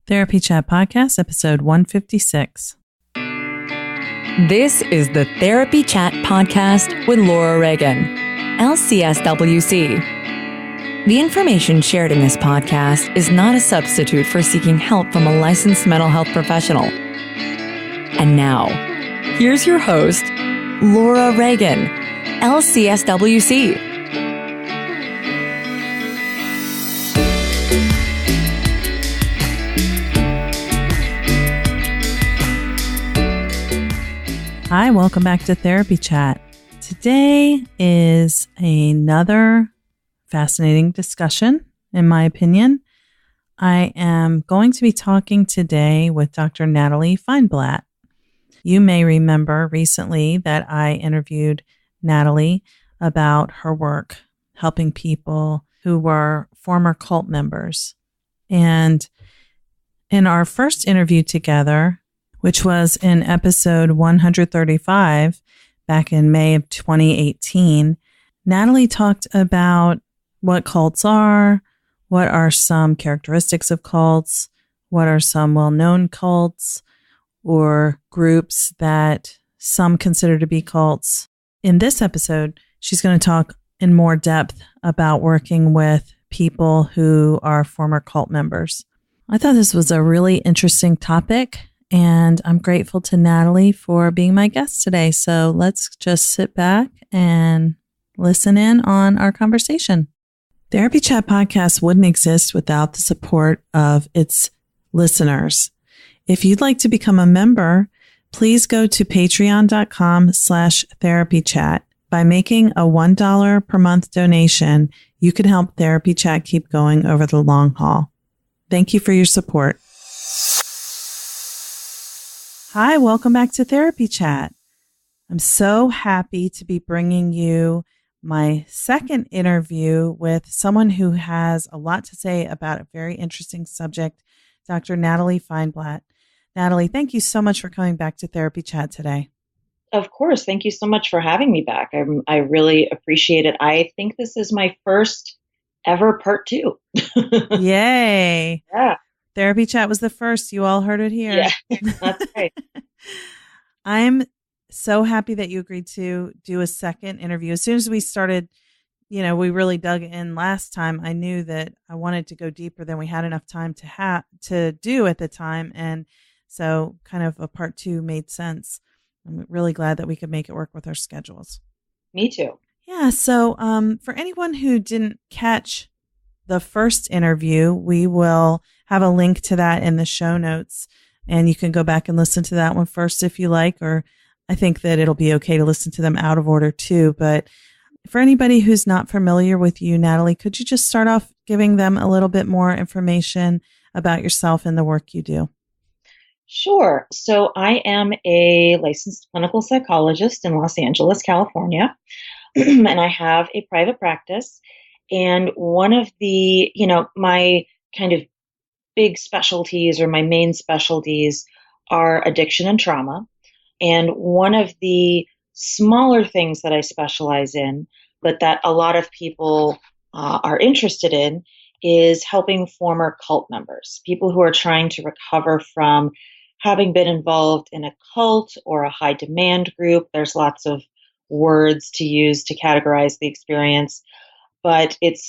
Therapy Chat Podcast, episode 156. This is the Therapy Chat Podcast with Laura Reagan, LCSW-C. The information shared in this podcast is not a substitute for seeking help from a licensed mental health professional. And now, here's your host, Laura Reagan, LCSW-C. Hi, welcome back to Therapy Chat. Today is another fascinating discussion, in my opinion. I am going to be talking today with Dr. Natalie Feinblatt. You may remember recently that I interviewed Natalie about her work helping people who were former cult members. And in our first interview together, which was in episode 135 back in May of 2018, Natalie talked about what cults are, what are some characteristics of cults, what are some well-known cults or groups that some consider to be cults. In this episode, she's going to talk in more depth about working with people who are former cult members. I thought this was a really interesting topic, and I'm grateful to Natalie for being my guest today. So let's just sit back and listen in on our conversation. Therapy Chat Podcast wouldn't exist without the support of its listeners. If you'd like to become a member, please go to patreon.com/therapychat. By making a $1 per month donation, you can help Therapy Chat keep going over the long haul. Thank you for your support. Hi, welcome back to Therapy Chat. I'm so happy to be bringing you my second interview with someone who has a lot to say about a very interesting subject, Dr. Natalie Feinblatt. Natalie, thank you so much for coming back to Therapy Chat today. Of course. Thank you so much for having me back. I really appreciate it. I think this is my first ever part 2. Yay. Yeah. Therapy Chat was the first. You all heard it here. Yeah, that's right. I'm so happy that you agreed to do a second interview. As soon as we started, we really dug in last time. I knew that I wanted to go deeper than we had enough time to do at the time. And so kind of a part 2 made sense. I'm really glad that we could make it work with our schedules. Me too. Yeah. So for anyone who didn't catch the first interview, we will have a link to that in the show notes, and you can go back and listen to that one first if you like, or I think that it'll be okay to listen to them out of order too. But for anybody who's not familiar with you, Natalie, could you just start off giving them a little bit more information about yourself and the work you do? Sure. So I am a licensed clinical psychologist in Los Angeles, California, and I have a private practice. And one of the, my kind of big specialties or my main specialties are addiction and trauma. And one of the smaller things that I specialize in, but that a lot of people are interested in, is helping former cult members, people who are trying to recover from having been involved in a cult or a high demand group. There's lots of words to use to categorize the experience. But it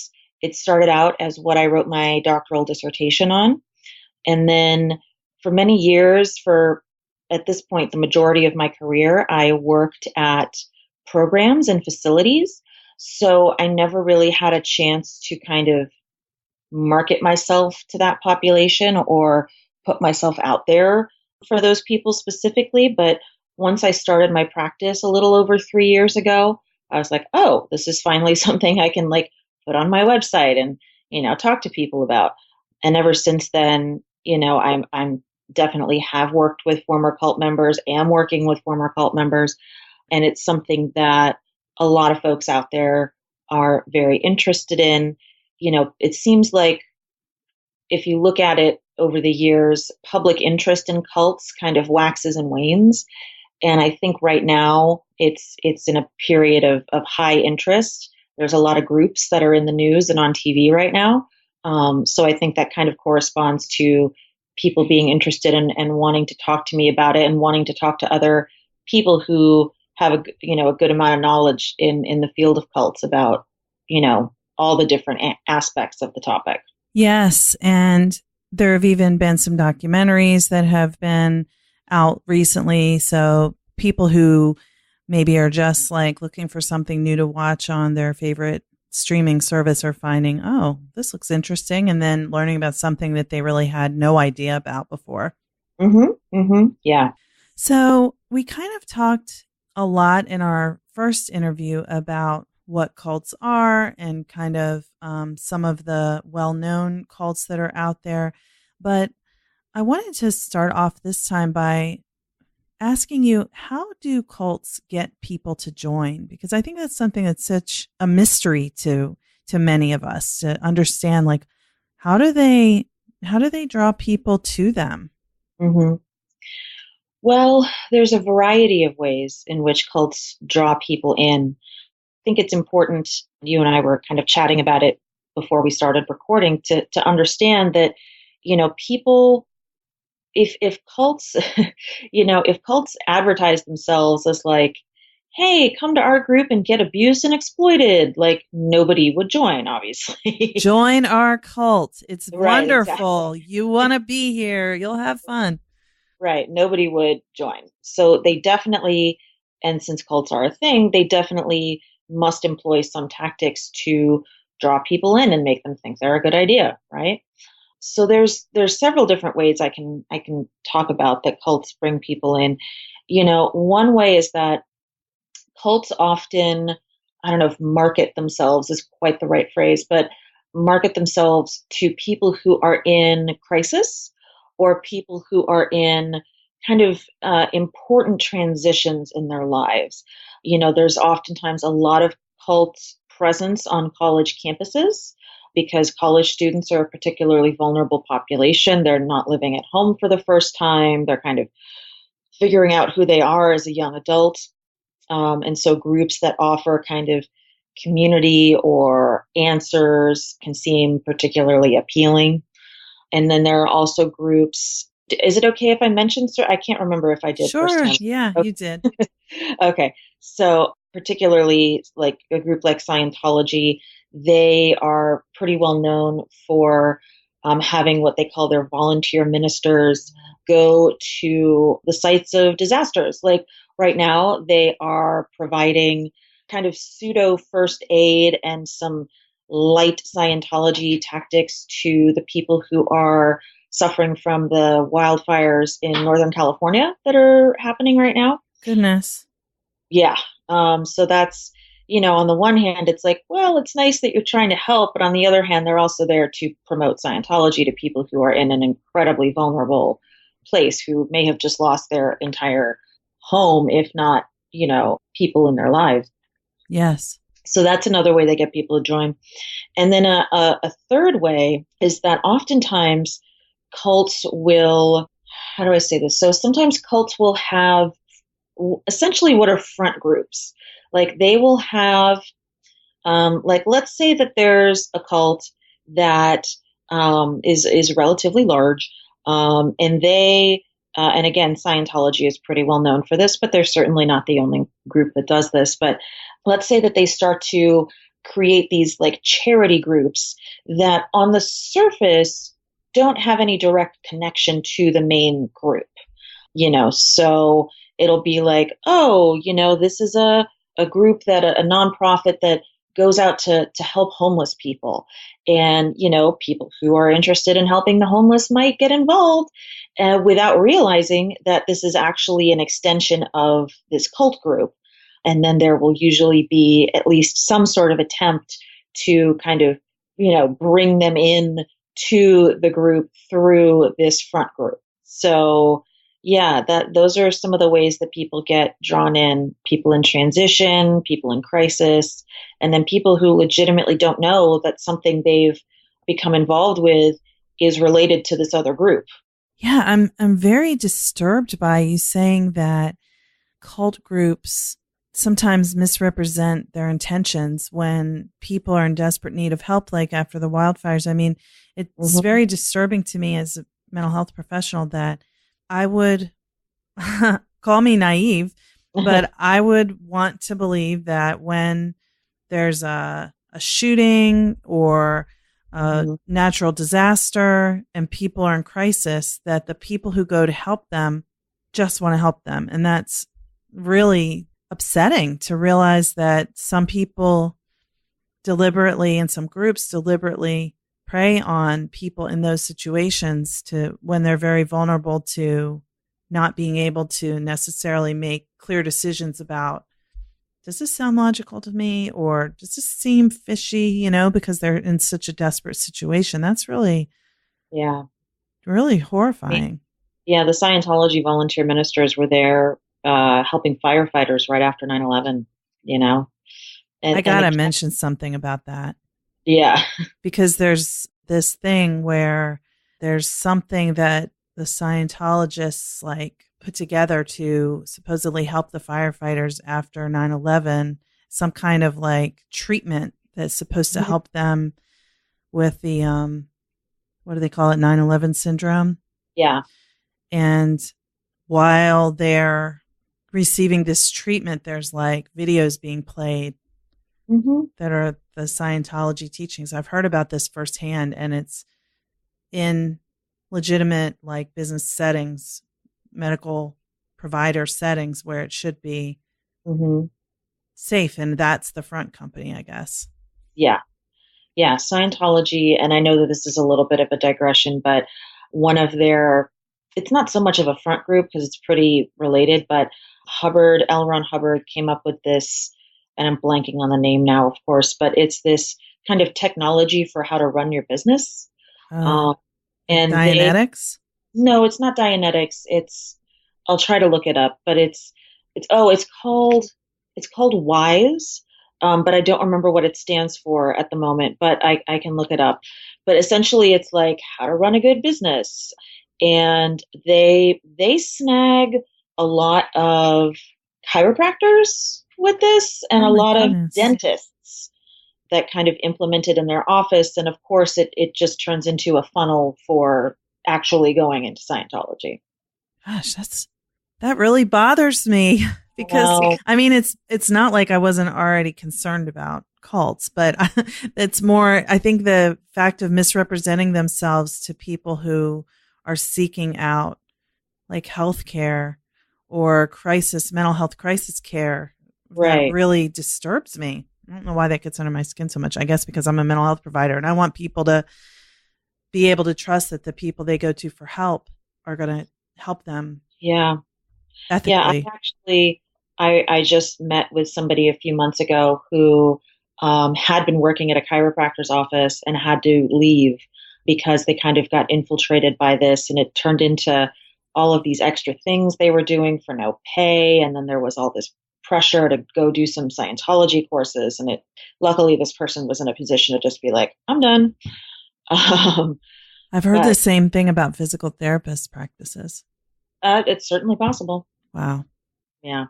started out as what I wrote my doctoral dissertation on. And then for many years, at this point, the majority of my career, I worked at programs and facilities. So I never really had a chance to kind of market myself to that population or put myself out there for those people specifically. But once I started my practice a little over 3 years ago, I was like, oh, this is finally something I can put on my website and, talk to people about. And ever since then, I'm definitely have worked with former cult members, am working with former cult members. And it's something that a lot of folks out there are very interested in. It seems like if you look at it over the years, public interest in cults kind of waxes and wanes. And I think right now it's in a period of high interest. There's a lot of groups that are in the news and on TV right now. So I think that kind of corresponds to people being interested in and wanting to talk to me about it and wanting to talk to other people who have a good amount of knowledge in the field of cults about, all the different aspects of the topic. Yes. And there have even been some documentaries that have been out recently. So people who maybe are just like looking for something new to watch on their favorite streaming service are finding, oh, this looks interesting. And then learning about something that they really had no idea about before. Yeah. So we kind of talked a lot in our first interview about what cults are and kind of some of the well-known cults that are out there. But I wanted to start off this time by asking you, how do cults get people to join? Because I think that's something that's such a mystery to many of us to understand, like, how do they draw people to them? Well, there's a variety of ways in which cults draw people in. I think it's important, you and I were kind of chatting about it before we started recording, to understand that, people, if cults, if cults advertise themselves as like, hey, come to our group and get abused and exploited, like nobody would join, obviously. Join our cult. It's Right, wonderful. exactly. You want to be here. You'll have fun. Right. Nobody would join. So they definitely, and since cults are a thing, they definitely must employ some tactics to draw people in and make them think they're a good idea, right? So there's several different ways I can talk about that cults bring people in. One way is that cults often, I don't know if market themselves is quite the right phrase, but market themselves to people who are in crisis or people who are in kind of important transitions in their lives. There's oftentimes a lot of cult presence on college campuses because college students are a particularly vulnerable population. They're not living at home for the first time. They're kind of figuring out who they are as a young adult. And so groups that offer kind of community or answers can seem particularly appealing. And then there are also groups. Is it okay if I mention, sir? I can't remember if I did first Sure. time. Yeah, Okay. you did. Okay. So particularly like a group like Scientology, they are pretty well known for having what they call their volunteer ministers go to the sites of disasters. Like right now, they are providing kind of pseudo first aid and some light Scientology tactics to the people who are suffering from the wildfires in Northern California that are happening right now. Goodness. Yeah. So that's, on the one hand, it's like, well, it's nice that you're trying to help. But on the other hand, they're also there to promote Scientology to people who are in an incredibly vulnerable place, who may have just lost their entire home, if not, people in their lives. Yes. So that's another way they get people to join. And then a third way is that oftentimes cults will, how do I say this? So sometimes cults will have essentially what are front groups. Like they will have, like let's say that there's a cult that is relatively large, and they, and again, Scientology is pretty well known for this, but they're certainly not the only group that does this. But let's say that they start to create these like charity groups that on the surface don't have any direct connection to the main group, so it'll be like, oh, this is a group that a nonprofit that goes out to help homeless people. And, people who are interested in helping the homeless might get involved without realizing that this is actually an extension of this cult group. And then there will usually be at least some sort of attempt to kind of, bring them in to the group through this front group. So yeah, those are some of the ways that people get drawn in: people in transition, people in crisis, and then people who legitimately don't know that something they've become involved with is related to this other group. Yeah, I'm very disturbed by you saying that cult groups sometimes misrepresent their intentions when people are in desperate need of help, like after the wildfires. I mean, it's very disturbing to me as mental health professional that I would call me naive, but I would want to believe that when there's a shooting or a natural disaster and people are in crisis, that the people who go to help them just want to help them. And that's really upsetting to realize that some people deliberately and some groups deliberately prey on people in those situations to when they're very vulnerable to not being able to necessarily make clear decisions about, does this sound logical to me, or does this seem fishy, because they're in such a desperate situation. That's really, really horrifying. Yeah, the Scientology volunteer ministers were there helping firefighters right after 9/11, And I got to mention something about that. Yeah. Because there's this thing where there's something that the Scientologists put together to supposedly help the firefighters after 9/11, some kind of treatment that's supposed to help them with the, what do they call it? 9/11 syndrome. Yeah. And while they're receiving this treatment, there's videos being played that are the Scientology teachings. I've heard about this firsthand, and it's in legitimate business settings, medical provider settings where it should be safe. And that's the front company, I guess. Yeah. Yeah. Scientology. And I know that this is a little bit of a digression, but it's not so much of a front group because it's pretty related, but L. Ron Hubbard came up with this, and I'm blanking on the name now, of course, but it's this kind of technology for how to run your business. And Dianetics? No, it's not Dianetics. I'll try to look it up, but it's called WISE. But I don't remember what it stands for at the moment, but I can look it up. But essentially it's how to run a good business. And they snag a lot of chiropractors with this, and a lot of dentists that kind of implement it in their office. And of course it just turns into a funnel for actually going into Scientology. Gosh, that really bothers me because it's not like I wasn't already concerned about cults, but it's more, I think the fact of misrepresenting themselves to people who are seeking out healthcare or mental health crisis care, that really disturbs me. I don't know why that gets under my skin so much. I guess because I'm a mental health provider and I want people to be able to trust that the people they go to for help are going to help them. Yeah. Ethically. Yeah. I just met with somebody a few months ago who had been working at a chiropractor's office and had to leave because they kind of got infiltrated by this, and it turned into all of these extra things they were doing for no pay. And then there was all this pressure to go do some Scientology courses. And luckily this person was in a position to just be I'm done. I've heard the same thing about physical therapist practices. It's certainly possible. Wow. Yeah.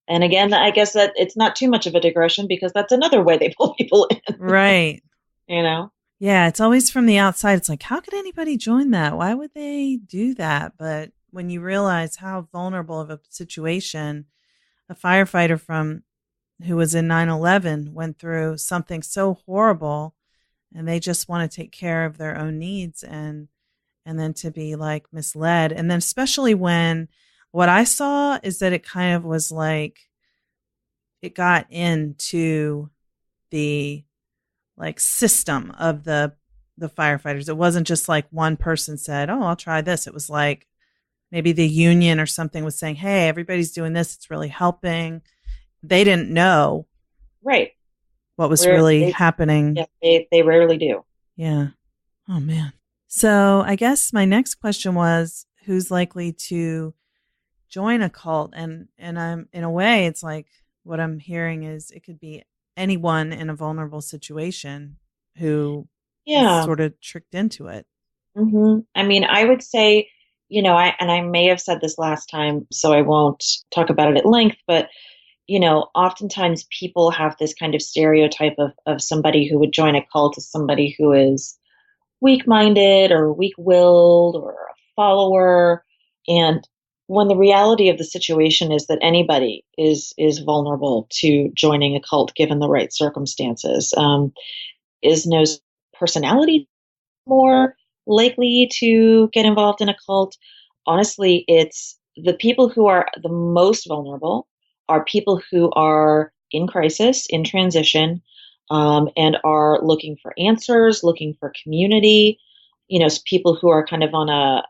And again, I guess that it's not too much of a digression because that's another way they pull people in. Right. Yeah, it's always from the outside. It's how could anybody join that? Why would they do that? But when you realize how vulnerable of a situation a firefighter who was in 9/11 went through something so horrible, and they just want to take care of their own needs, and then to be misled. And then especially when what I saw is that it kind of was it got into the system of the firefighters. It wasn't just one person said, "Oh, I'll try this." It was maybe the union or something was saying, "Hey, everybody's doing this. It's really helping." They didn't know what was really happening. Yeah, they rarely do. Yeah. Oh, man. So I guess my next question was, who's likely to join a cult? And I'm, in a way, it's what I'm hearing is it could be anyone in a vulnerable situation who is sort of tricked into it. I mean, I would say, I may have said this last time, so I won't talk about it at length, but, oftentimes people have this kind of stereotype of somebody who would join a cult as somebody who is weak-minded or weak-willed or follower. And when the reality of the situation is that anybody is vulnerable to joining a cult given the right circumstances. Is no personality more likely to get involved in a cult? Honestly, it's the people who are the most vulnerable are people who are in crisis, in transition, and are looking for answers, looking for community. People who are kind of on a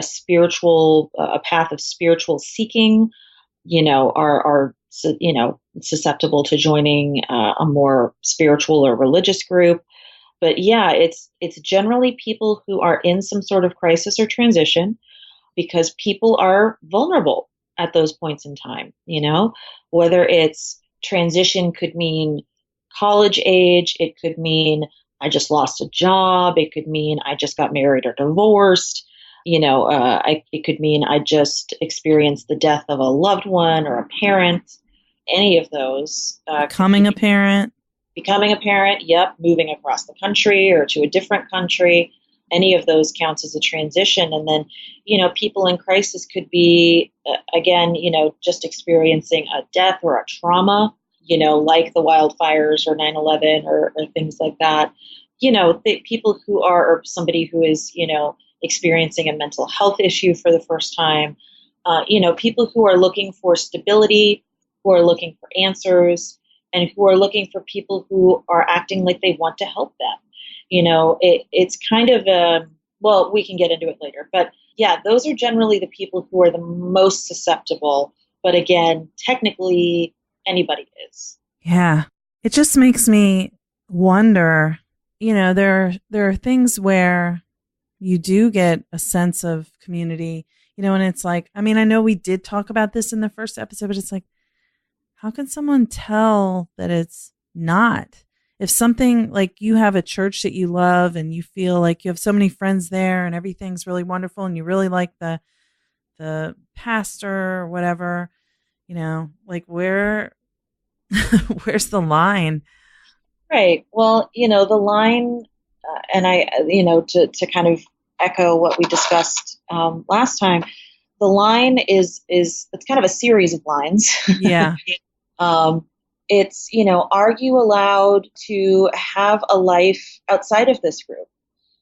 spiritual, a path of spiritual seeking, are susceptible to joining a more spiritual or religious group. But yeah, it's generally people who are in some sort of crisis or transition, because people are vulnerable at those points in time. Whether it's transition could mean college age, it could mean I just lost a job, it could mean I just got married or divorced. It could mean I just experienced the death of a loved one or a parent. Any of those. Becoming a parent. Yep. Moving across the country or to a different country. Any of those counts as a transition. And then, people in crisis could be, again, just experiencing a death or a trauma, like the wildfires or 9/11 or things like that. The people who are, or somebody who is, experiencing a mental health issue for the first time, people who are looking for stability, who are looking for answers, and who are looking for people who are acting like they want to help them. It's kind of well, we can get into it later, but yeah, those are generally the people who are the most susceptible. But again, technically anybody is. Yeah. It just makes me wonder, there are things where you do get a sense of community, and it's like, I know we did talk about this in the first episode, but it's like, how can someone tell that it's not? If something like you have a church that you love and you feel like you have so many friends there and everything's really wonderful and you really like the pastor or whatever, like where's the line? Right. Well, the line, and I, to kind of echo what we discussed last time, the line is it's kind of a series of lines. Yeah. It's, are you allowed to have a life outside of this group?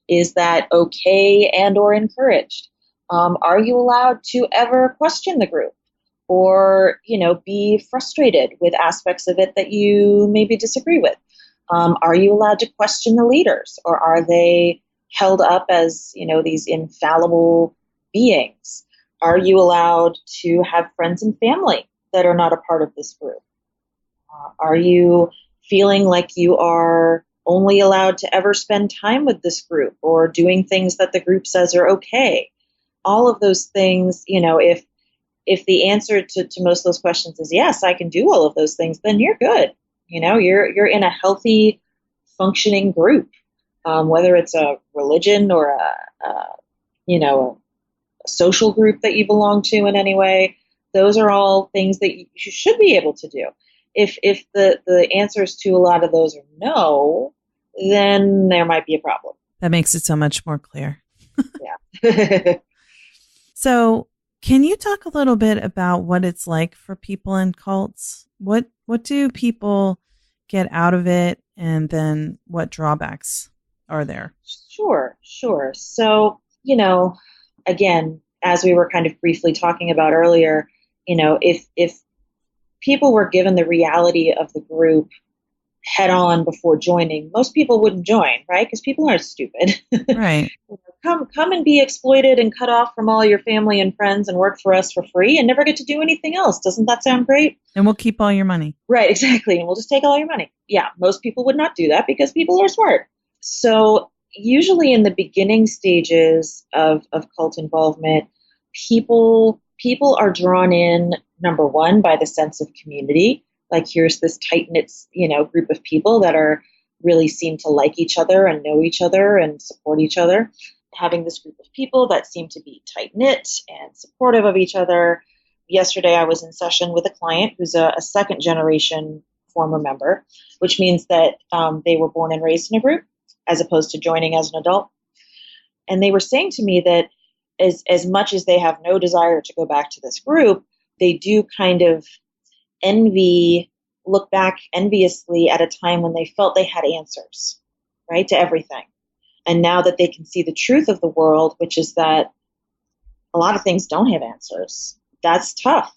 Is that okay and or encouraged? Are you allowed to ever question the group or, be frustrated with aspects of it that you maybe disagree with? Are you allowed to question the leaders, or are they held up as, these infallible beings? Are you allowed to have friends and family that are not a part of this group? Are you feeling like you are only allowed to ever spend time with this group or doing things that the group says are okay? All of those things, if the answer to most of those questions is yes, I can do all of those things, then you're good. You're in a healthy, functioning group, whether it's a religion or a social group that you belong to in any way. Those are all things that you should be able to do. If the answers to a lot of those are no, then there might be a problem. That makes it so much more clear. Yeah. So can you talk a little bit about what it's like for people in cults? What do people get out of it? And then what drawbacks are there? Sure. So, again, as we were kind of briefly talking about earlier, if people were given the reality of the group head on before joining, most people wouldn't join, right? Because people aren't stupid. Right. Come and be exploited and cut off from all your family and friends and work for us for free and never get to do anything else. Doesn't that sound great? And we'll keep all your money. Right, exactly. And we'll just take all your money. Yeah, most people would not do that because people are smart. So usually in the beginning stages of cult involvement, people are drawn in, number one, by the sense of community. Like here's this tight-knit, group of people that really seem to like each other and know each other and support each other. Having this group of people that seem to be tight-knit and supportive of each other. Yesterday, I was in session with a client who's a second-generation former member, which means that they were born and raised in a group as opposed to joining as an adult. And they were saying to me that, as much as they have no desire to go back to this group, they do kind of look back enviously at a time when they felt they had answers, right, to everything. And now that they can see the truth of the world, which is that a lot of things don't have answers, that's tough,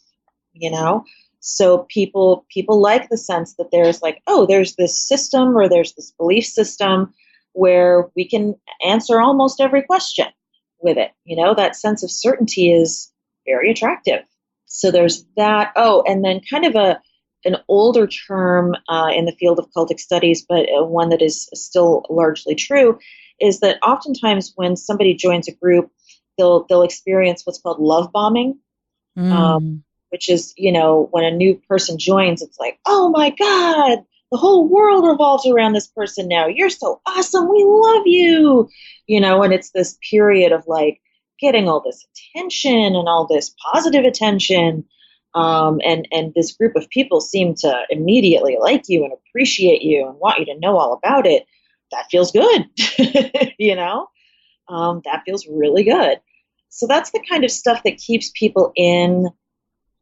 So people like the sense that there's like, oh, there's this system or there's this belief system where we can answer almost every question with it. That sense of certainty is very attractive. So there's that. Oh, and then kind of an older term in the field of cultic studies, but one that is still largely true, is that oftentimes when somebody joins a group, they'll experience what's called love bombing, which is, when a new person joins, it's like, oh my God, the whole world revolves around this person now. You're so awesome. We love you. And it's this period of like getting all this attention and all this positive attention. And this group of people seem to immediately like you and appreciate you and want you to know all about it. That feels good. That feels really good. So that's the kind of stuff that keeps people in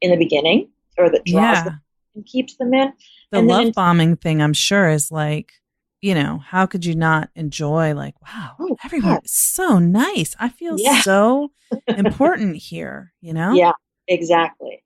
the beginning, or that draws them and keeps them in. The love bombing thing, I'm sure, is like, how could you not enjoy like, wow, everyone is so nice. I feel so important here, Yeah, exactly.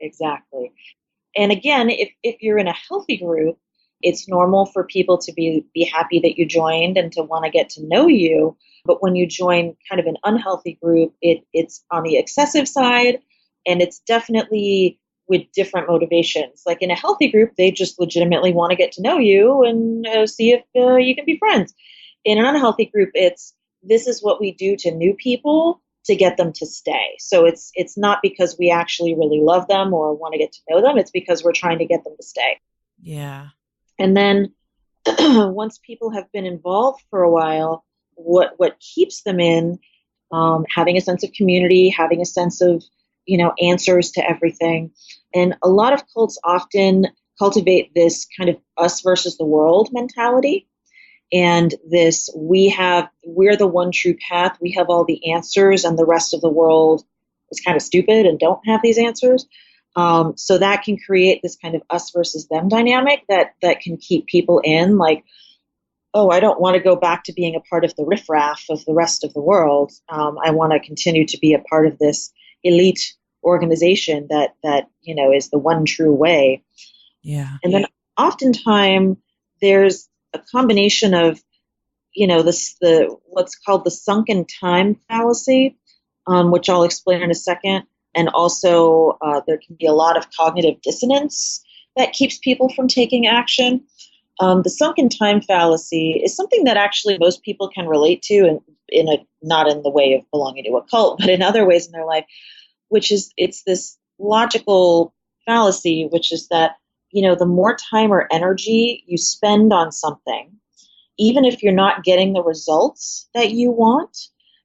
And again, if you're in a healthy group, it's normal for people to be happy that you joined and to want to get to know you. But when you join kind of an unhealthy group, it's on the excessive side, and it's definitely with different motivations. Like in a healthy group, they just legitimately want to get to know you and see if you can be friends. In an unhealthy group, this is what we do to new people to get them to stay. So it's not because we actually really love them or want to get to know them. It's because we're trying to get them to stay. Yeah. And then once people have been involved for a while, what keeps them in, having a sense of community, having a sense of, answers to everything. And a lot of cults often cultivate this kind of us versus the world mentality. And this, we're the one true path. We have all the answers, and the rest of the world is kind of stupid and don't have these answers. So that can create this kind of us versus them dynamic that can keep people in, like, oh, I don't want to go back to being a part of the riffraff of the rest of the world. I want to continue to be a part of this elite organization that is the one true way. Yeah. And then oftentimes there's a combination of, what's called the sunken time fallacy, which I'll explain in a second. And also there can be a lot of cognitive dissonance that keeps people from taking action. The sunken time fallacy is something that actually most people can relate to, and not in the way of belonging to a cult, but in other ways in their life, which is, it's this logical fallacy, which is that, the more time or energy you spend on something, even if you're not getting the results that you want,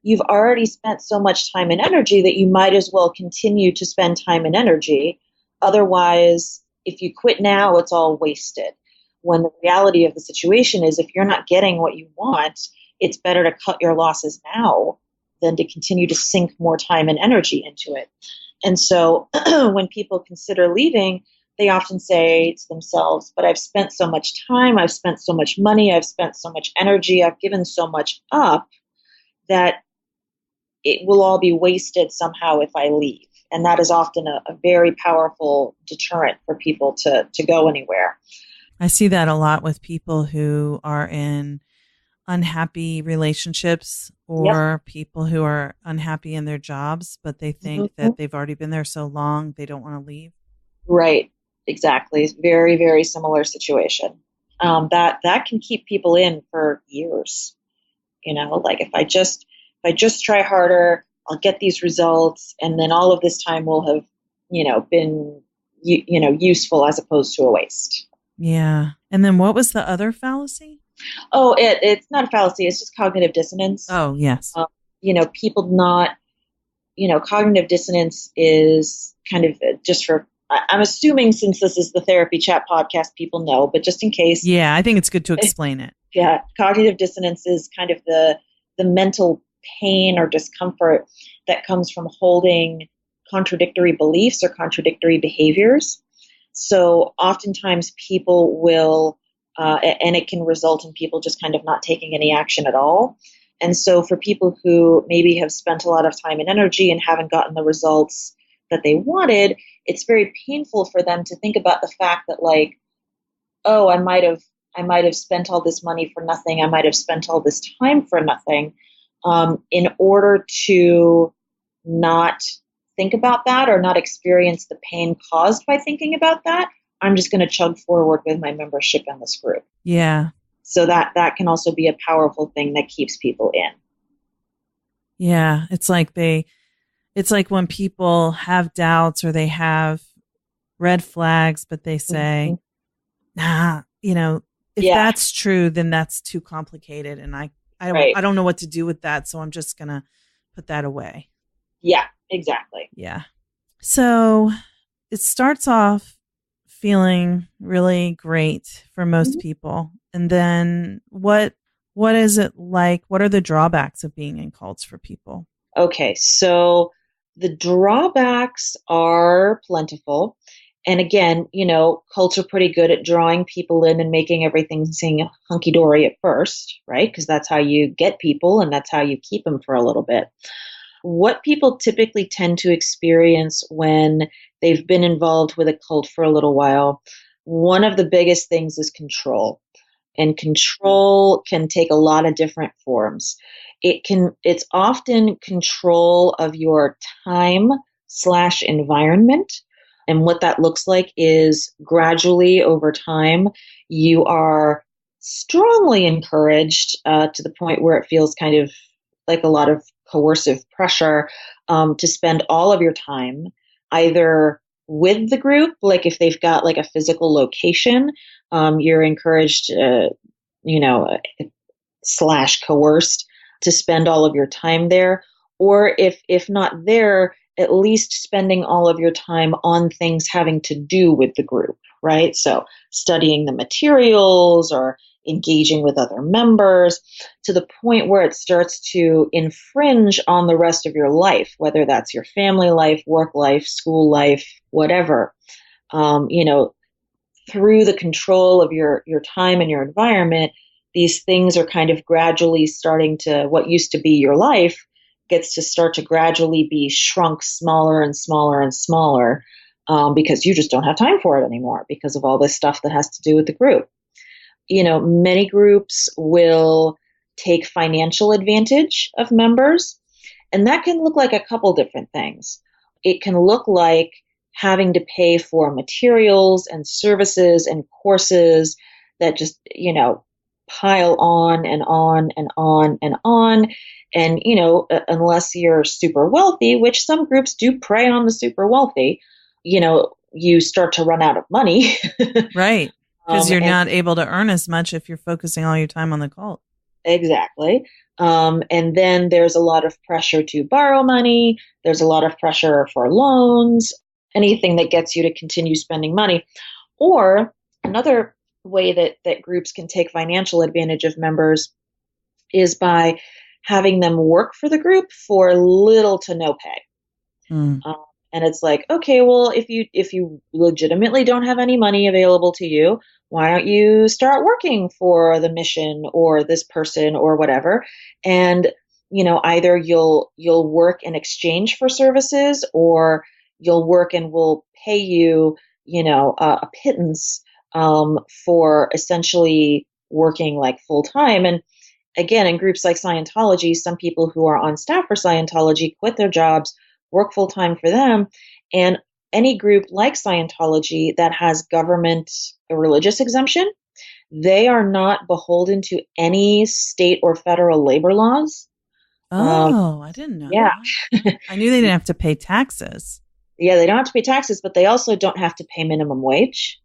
you've already spent so much time and energy that you might as well continue to spend time and energy. Otherwise, if you quit now, it's all wasted. When the reality of the situation is, if you're not getting what you want, it's better to cut your losses now than to continue to sink more time and energy into it. And so when people consider leaving, they often say to themselves, but I've spent so much time, I've spent so much money, I've spent so much energy, I've given so much up that it will all be wasted somehow if I leave. And that is often a very powerful deterrent for people to go anywhere. I see that a lot with people who are in unhappy relationships, or people who are unhappy in their jobs, but they think that they've already been there so long, they don't want to leave. Right. Exactly. Very, very similar situation. That can keep people in for years. Like if I just try harder, I'll get these results, and then all of this time will have, been, useful as opposed to a waste. Yeah. And then what was the other fallacy? Oh, it's not a fallacy. It's just cognitive dissonance. Oh, yes. People not, cognitive dissonance is kind of just for, I'm assuming since this is the Therapy Chat podcast, people know, but just in case. Yeah, I think it's good to explain it. Yeah. Cognitive dissonance is kind of the mental pain or discomfort that comes from holding contradictory beliefs or contradictory behaviors. So oftentimes people will, and it can result in people just kind of not taking any action at all. And so for people who maybe have spent a lot of time and energy and haven't gotten the results that they wanted, it's very painful for them to think about the fact that, like, oh, I might have spent all this money for nothing. I might have spent all this time for nothing. In order to not think about that or not experience the pain caused by thinking about that, I'm just going to chug forward with my membership in this group. Yeah. So that can also be a powerful thing that keeps people in. Yeah. It's like when people have doubts or they have red flags, but they say, nah, if that's true, then that's too complicated. And I don't know what to do with that. So I'm just going to put that away. Yeah, exactly. Yeah. So it starts off feeling really great for most people. And then what is it like? What are the drawbacks of being in cults for people? Okay, so the drawbacks are plentiful. And again, cults are pretty good at drawing people in and making everything seem hunky-dory at first, right? Because that's how you get people and that's how you keep them for a little bit. What people typically tend to experience when they've been involved with a cult for a little while, one of the biggest things is control. And control can take a lot of different forms. It's often control of your time/environment. And what that looks like is gradually over time, you are strongly encouraged to the point where it feels kind of like a lot of coercive pressure to spend all of your time either with the group, like if they've got like a physical location, you're encouraged, / coerced to spend all of your time there. Or if not there, at least spending all of your time on things having to do with the group, right? So studying the materials or engaging with other members to the point where it starts to infringe on the rest of your life, whether that's your family life, work life, school life, whatever. Through the control of your time and your environment, these things are kind of gradually starting to, what used to be your life gets to start to gradually be shrunk smaller and smaller and smaller because you just don't have time for it anymore because of all this stuff that has to do with the group. Many groups will take financial advantage of members, and that can look like a couple different things. It can look like having to pay for materials and services and courses that just, pile on and on and on and on. And, unless you're super wealthy, which some groups do prey on the super wealthy, you start to run out of money. Right. Because you're not able to earn as much if you're focusing all your time on the cult. Exactly. And then there's a lot of pressure to borrow money. There's a lot of pressure for loans, anything that gets you to continue spending money. Or another way that groups can take financial advantage of members is by having them work for the group for little to no pay. And it's like, okay, well, if you legitimately don't have any money available to you, why don't you start working for the mission or this person or whatever? And, either you'll work in exchange for services, or you'll work and we'll pay you, a pittance for essentially working like full time. And again, in groups like Scientology, some people who are on staff for Scientology quit their jobs, work full time for them. And any group like Scientology that has government religious exemption, they are not beholden to any state or federal labor laws. Oh, I didn't know. Yeah. I knew they didn't have to pay taxes. Yeah, they don't have to pay taxes, but they also don't have to pay minimum wage.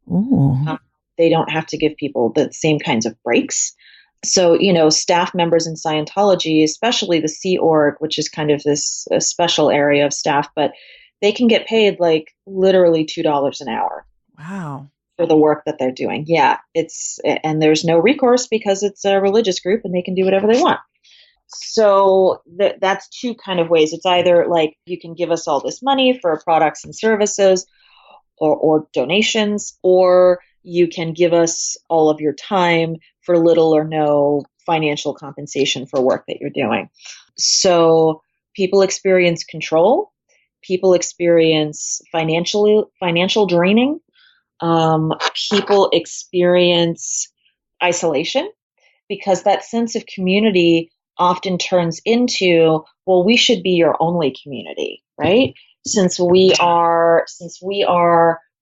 They don't have to give people the same kinds of breaks. So, staff members in Scientology, especially the Sea Org, which is kind of this special area of staff, but they can get paid like literally $2 an hour. Wow. For the work that they're doing. Yeah, and there's no recourse because it's a religious group and they can do whatever they want. So that's two kind of ways. It's either like you can give us all this money for products and services or donations, or you can give us all of your time for little or no financial compensation for work that you're doing. So people experience control. People experience financial draining. People experience isolation, because that sense of community often turns into, well, we should be your only community, right? Since we are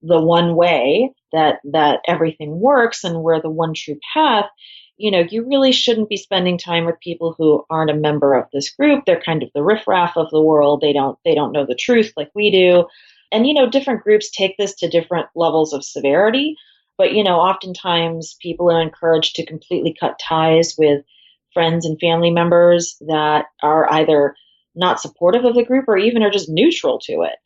the one way that everything works, and we're the one true path, you really shouldn't be spending time with people who aren't a member of this group. They're kind of the riffraff of the world. They don't know the truth like we do. And, different groups take this to different levels of severity. But, oftentimes people are encouraged to completely cut ties with friends and family members that are either not supportive of the group or even are just neutral to it.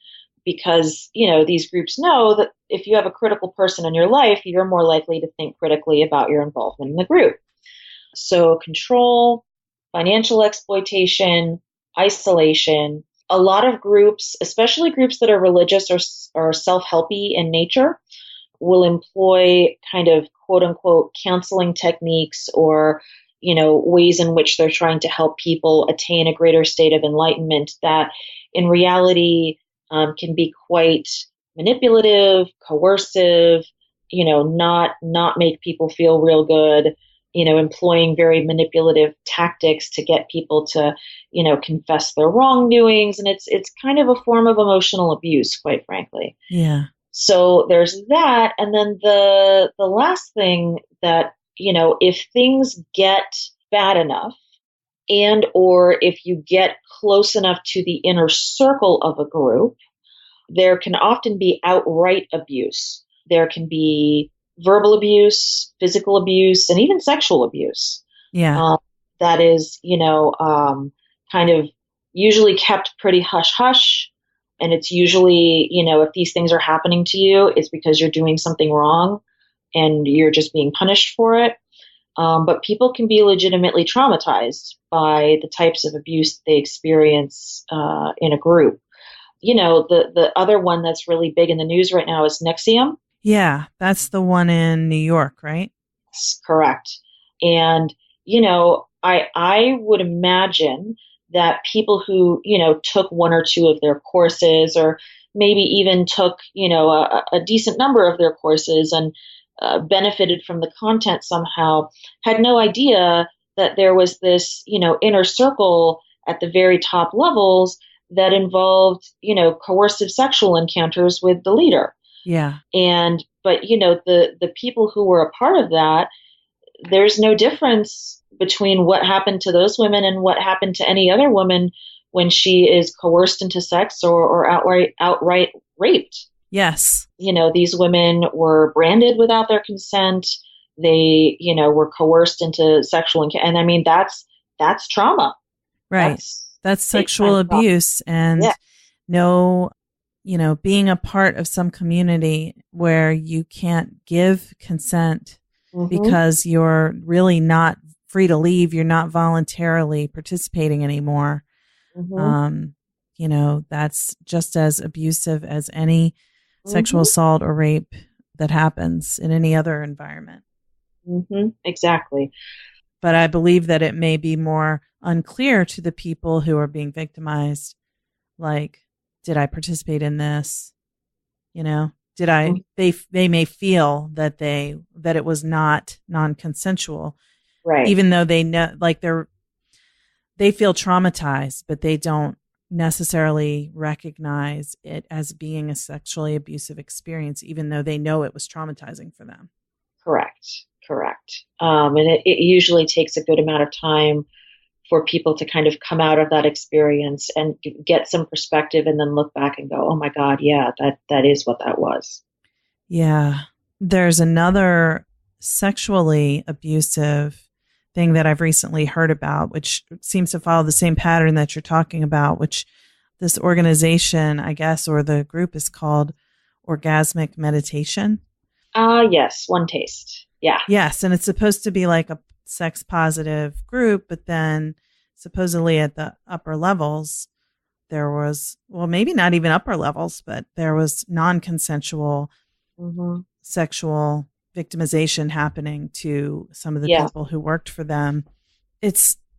Because, these groups know that if you have a critical person in your life, you're more likely to think critically about your involvement in the group. So control, financial exploitation, isolation. A lot of groups, especially groups that are religious or self-helpy in nature, will employ kind of quote unquote counseling techniques or, ways in which they're trying to help people attain a greater state of enlightenment that in reality can be quite manipulative, coercive, not make people feel real good, employing very manipulative tactics to get people to, confess their wrongdoings. And it's kind of a form of emotional abuse, quite frankly. Yeah. So there's that. And then the last thing that, if things get bad enough and or if you get close enough to the inner circle of a group, there can often be outright abuse. There can be verbal abuse, physical abuse, and even sexual abuse. Yeah. That is, kind of usually kept pretty hush-hush. And it's usually, if these things are happening to you, it's because you're doing something wrong and you're just being punished for it. But people can be legitimately traumatized by the types of abuse they experience in a group. The other one that's really big in the news right now is Nexium. Yeah, that's the one in New York, right? That's correct. And, I would imagine that people who, took one or two of their courses or maybe even took, a decent number of their courses and benefited from the content somehow had no idea that there was this, inner circle at the very top levels that involved, coercive sexual encounters with the leader. Yeah. But the people who were a part of that, there's no difference between what happened to those women and what happened to any other woman when she is coerced into sex or outright raped. Yes. These women were branded without their consent. They, were coerced into sexual and I mean that's trauma. Right. That's sexual abuse and being a part of some community where you can't give consent because you're really not free to leave. You're not voluntarily participating anymore. That's just as abusive as any sexual assault or rape that happens in any other environment. Exactly. But I believe that it may be more unclear to the people who are being victimized. Like, did I participate in this? Did I, they may feel that it was not non-consensual, right? Even though they know, like they feel traumatized, but they don't necessarily recognize it as being a sexually abusive experience, even though they know it was traumatizing for them. Correct. And it usually takes a good amount of time for people to kind of come out of that experience and get some perspective and then look back and go, oh my God, yeah, that is what that was. Yeah. There's another sexually abusive thing that I've recently heard about, which seems to follow the same pattern that you're talking about, which this organization, I guess, or the group is called Orgasmic Meditation. Yes. One taste. Yeah. Yes. And it's supposed to be like a sex positive group, but then supposedly at the upper levels, there was, well, maybe not even upper levels, but there was non-consensual sexual victimization happening to some of the Yeah. people who worked for them.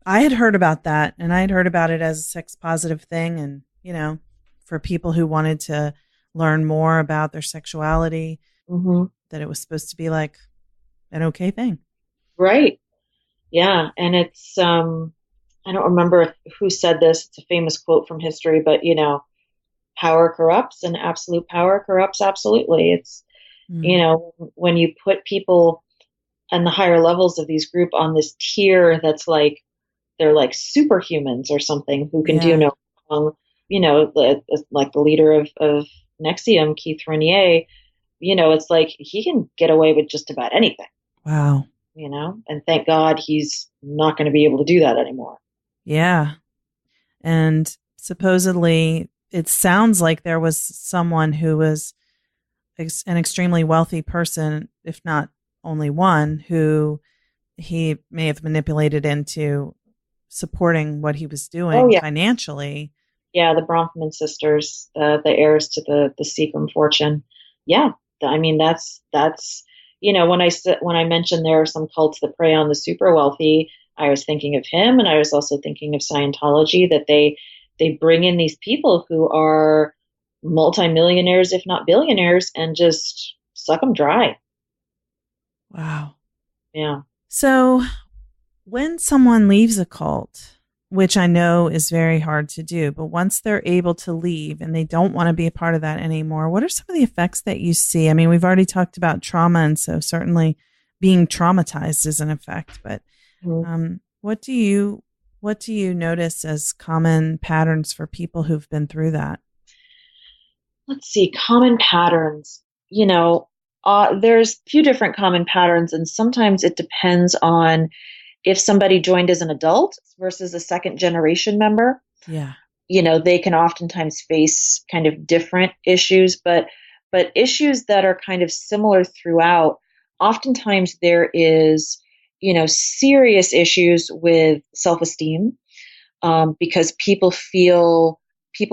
I had heard about that, and I had heard about it as a sex positive thing. And, for people who wanted to learn more about their sexuality, that it was supposed to be like an okay thing. Right. Yeah. And it's, I don't remember who said this. It's a famous quote from history, but power corrupts, and absolute power corrupts absolutely. It's, when you put people and the higher levels of these group on this tier that's like, they're like superhumans or something who can do no wrong, like the leader of Nexium, Keith Renier, it's like he can get away with just about anything. Wow. And thank God he's not going to be able to do that anymore. Yeah. And supposedly it sounds like there was someone who was an extremely wealthy person, if not only one, who he may have manipulated into supporting what he was doing financially. Yeah, the Bronfman sisters, the heirs to the Seacom fortune. Yeah, I mean that's when I mentioned there are some cults that prey on the super wealthy, I was thinking of him, and I was also thinking of Scientology, that they bring in these people who are multimillionaires, if not billionaires, and just suck them dry. Wow. Yeah. So when someone leaves a cult, which I know is very hard to do, but once they're able to leave and they don't want to be a part of that anymore, what are some of the effects that you see? I mean, we've already talked about trauma, and so certainly being traumatized is an effect, but what do you notice as common patterns for people who've been through that? Let's see, common patterns. There's a few different common patterns, and sometimes it depends on if somebody joined as an adult versus a second generation member. Yeah. They can oftentimes face kind of different issues, but issues that are kind of similar throughout. Oftentimes there is, serious issues with self-esteem, because people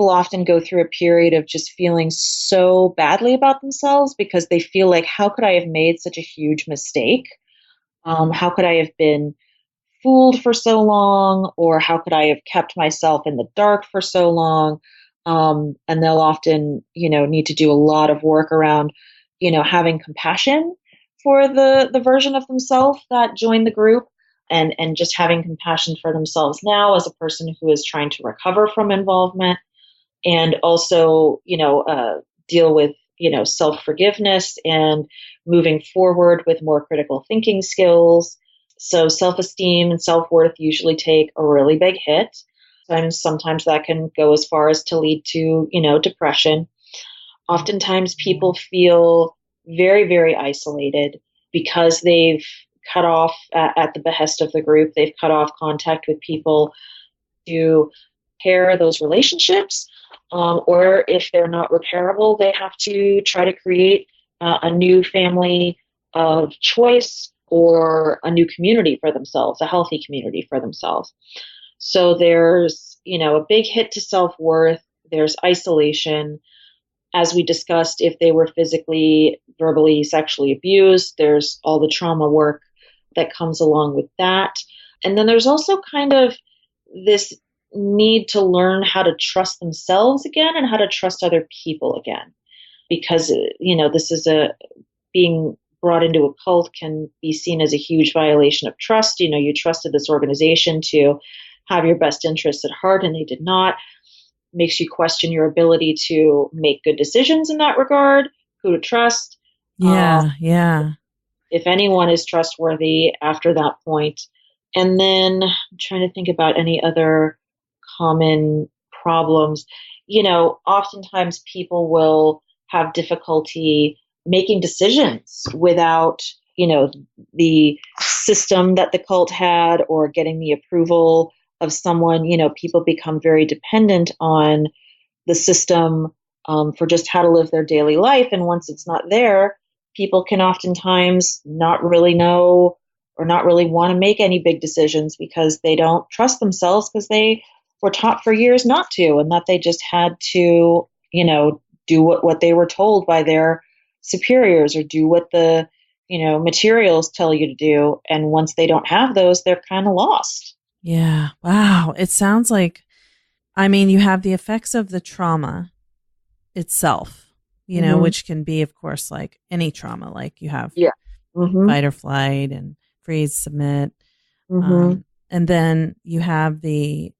often go through a period of just feeling so badly about themselves because they feel like, how could I have made such a huge mistake? How could I have been fooled for so long? Or how could I have kept myself in the dark for so long? And they'll often, need to do a lot of work around, having compassion for the version of themselves that joined the group, and just having compassion for themselves now as a person who is trying to recover from involvement, and also, deal with, self-forgiveness and moving forward with more critical thinking skills. So self-esteem and self-worth usually take a really big hit. Sometimes that can go as far as to lead to, depression. Oftentimes people feel very, very isolated because they've cut off, at the behest of the group, they've cut off contact with people to repair those relationships. Or if they're not repairable, they have to try to create a new family of choice, or a new community for themselves, a healthy community for themselves. So there's, a big hit to self-worth. There's isolation. As we discussed, if they were physically, verbally, sexually abused, there's all the trauma work that comes along with that. And then there's also kind of this need to learn how to trust themselves again and how to trust other people again. Because, this is being brought into a cult can be seen as a huge violation of trust. You trusted this organization to have your best interests at heart, and they did not. Makes you question your ability to make good decisions in that regard, who to trust. Yeah. If anyone is trustworthy after that point. And then I'm trying to think about any other common problems. Oftentimes people will have difficulty making decisions without, the system that the cult had, or getting the approval of someone. People become very dependent on the system for just how to live their daily life. And once it's not there, people can oftentimes not really know or not really want to make any big decisions because they don't trust themselves because they were taught for years not to, and that they just had to, do what they were told by their superiors, or do what the, materials tell you to do. And once they don't have those, they're kind of lost. Yeah. Wow. It sounds like, you have the effects of the trauma itself, which can be, of course, like any trauma, like you have fight or flight and freeze, submit. And then you have the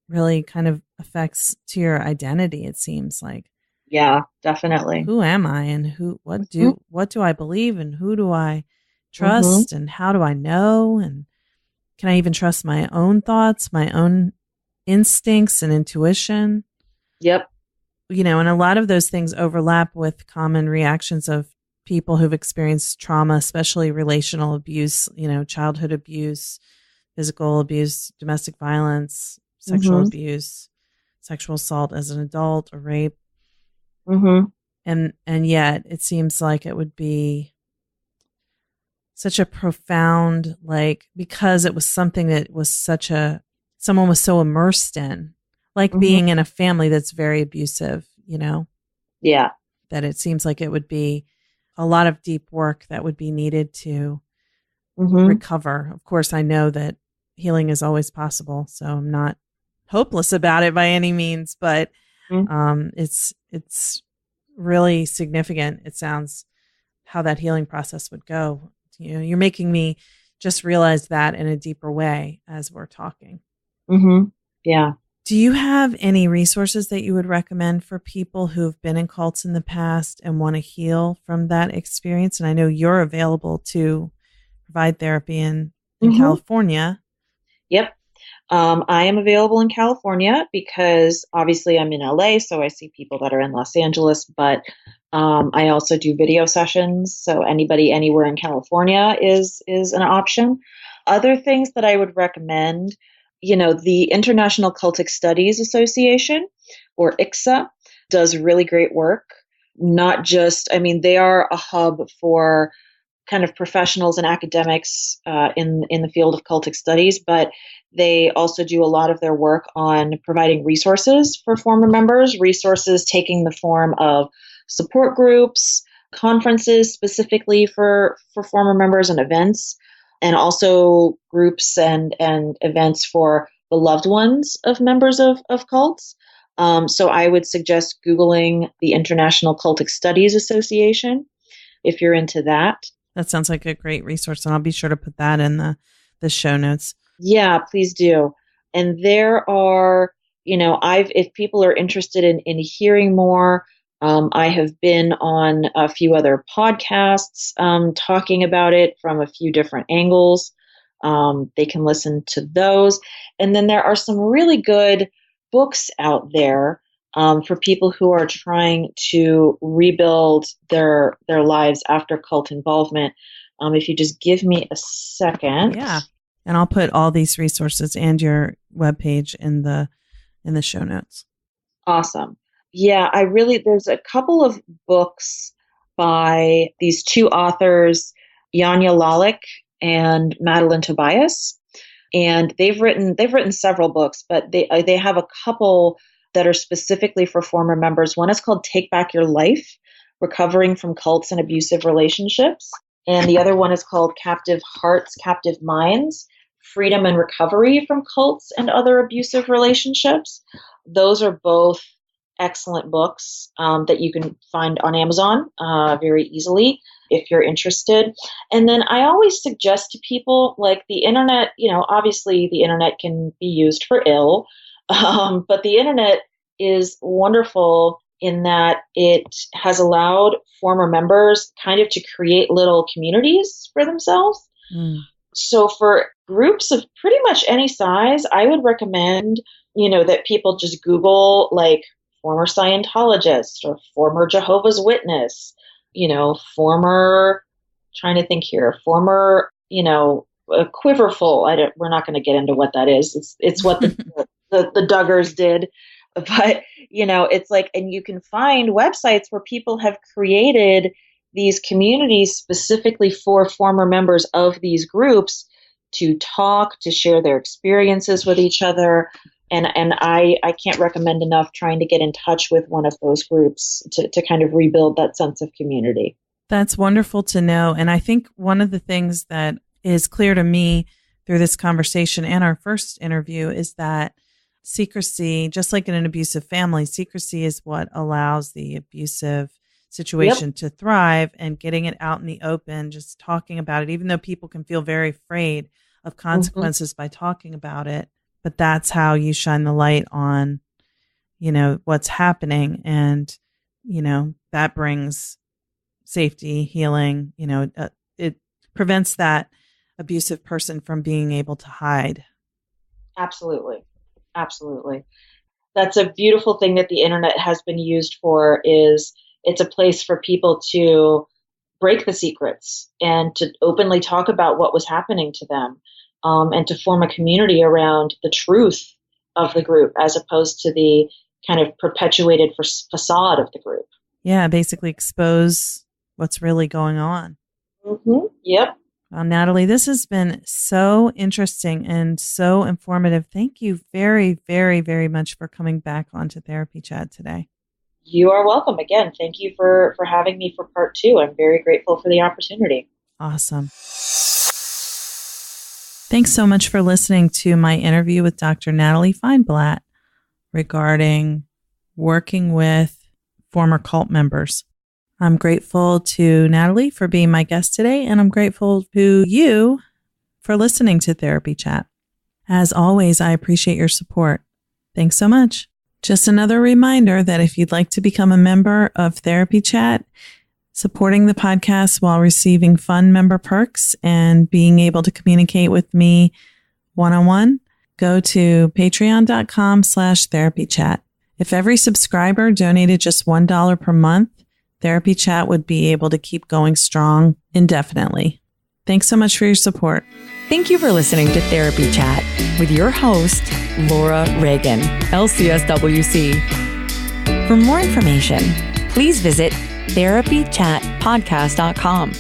really kind of effects to your identity, it seems like. Yeah, definitely. Who am I, and what do I believe, and who do I trust, and how do I know, and can I even trust my own thoughts, my own instincts and intuition? Yep. And a lot of those things overlap with common reactions of people who've experienced trauma, especially relational abuse, childhood abuse, physical abuse, domestic violence, sexual abuse, sexual assault as an adult, or rape. And yet it seems like it would be such a profound, because it was something that was someone was so immersed in, like being in a family that's very abusive, Yeah. That it seems like it would be a lot of deep work that would be needed to recover. Of course, I know that healing is always possible, so I'm not hopeless about it by any means, but it's really significant. It sounds how that healing process would go. You're making me just realize that in a deeper way as we're talking. Yeah. Do you have any resources that you would recommend for people who've been in cults in the past and want to heal from that experience? And I know you're available to provide therapy in California. Yep. I am available in California because obviously I'm in LA, so I see people that are in Los Angeles, but I also do video sessions. So anybody anywhere in California is an option. Other things that I would recommend, the International Cultic Studies Association, or ICSA, does really great work. Not just, they are a hub for kind of professionals and academics in the field of cultic studies, but they also do a lot of their work on providing resources for former members, resources taking the form of support groups, conferences specifically for former members, and events, and also groups and events for the loved ones of members of cults. So I would suggest Googling the International Cultic Studies Association if you're into that. That sounds like a great resource, and I'll be sure to put that in the show notes. Yeah, please do. And there are, if people are interested in hearing more, I have been on a few other podcasts talking about it from a few different angles. They can listen to those. And then there are some really good books out there for people who are trying to rebuild their lives after cult involvement. If you just give me a second. Yeah. And I'll put all these resources and your webpage in the show notes. Awesome. Yeah, there's a couple of books by these two authors, Janja Lalich and Madeline Tobias. And they've written several books, but they have a couple that are specifically for former members. One is called Take Back Your Life, Recovering from Cults and Abusive Relationships. And the other one is called Captive Hearts, Captive Minds, Freedom and Recovery from Cults and Other Abusive Relationships. Those are both excellent books that you can find on Amazon very easily if you're interested. And then I always suggest to people, like, the internet, obviously the internet can be used for ill, but the internet is wonderful in that it has allowed former members kind of to create little communities for themselves. So for groups of pretty much any size, I would recommend, that people just Google like former Scientologist or former Jehovah's Witness, former, trying to think here, former, Quiverful. We're not going to get into what that is. It's what the Duggars did. But, it's like, and you can find websites where people have created these communities specifically for former members of these groups to talk, to share their experiences with each other. And I can't recommend enough trying to get in touch with one of those groups to kind of rebuild that sense of community. That's wonderful to know. And I think one of the things that is clear to me through this conversation and our first interview is that secrecy, just like in an abusive family, secrecy is what allows the abusive situation to thrive, and getting it out in the open, just talking about it, even though people can feel very afraid of consequences by talking about it. But that's how you shine the light on, what's happening. And, that brings safety, healing, it prevents that abusive person from being able to hide. Absolutely. Absolutely. That's a beautiful thing that the internet has been used for. Is it's a place for people to break the secrets and to openly talk about what was happening to them, and to form a community around the truth of the group as opposed to the kind of perpetuated facade of the group. Yeah, basically expose what's really going on. Yep. Well, Natalie, this has been so interesting and so informative. Thank you very, very, very much for coming back onto Therapy Chat today. You are welcome. Again, thank you for having me for part 2. I'm very grateful for the opportunity. Awesome. Thanks so much for listening to my interview with Dr. Natalie Feinblatt regarding working with former cult members. I'm grateful to Natalie for being my guest today, and I'm grateful to you for listening to Therapy Chat. As always, I appreciate your support. Thanks so much. Just another reminder that if you'd like to become a member of Therapy Chat, supporting the podcast while receiving fun member perks and being able to communicate with me one-on-one, go to patreon.com/therapychat. If every subscriber donated just $1 per month, Therapy Chat would be able to keep going strong indefinitely. Thanks so much for your support. Thank you for listening to Therapy Chat with your host, Laura Reagan, LCSW-C. For more information, please visit therapychatpodcast.com.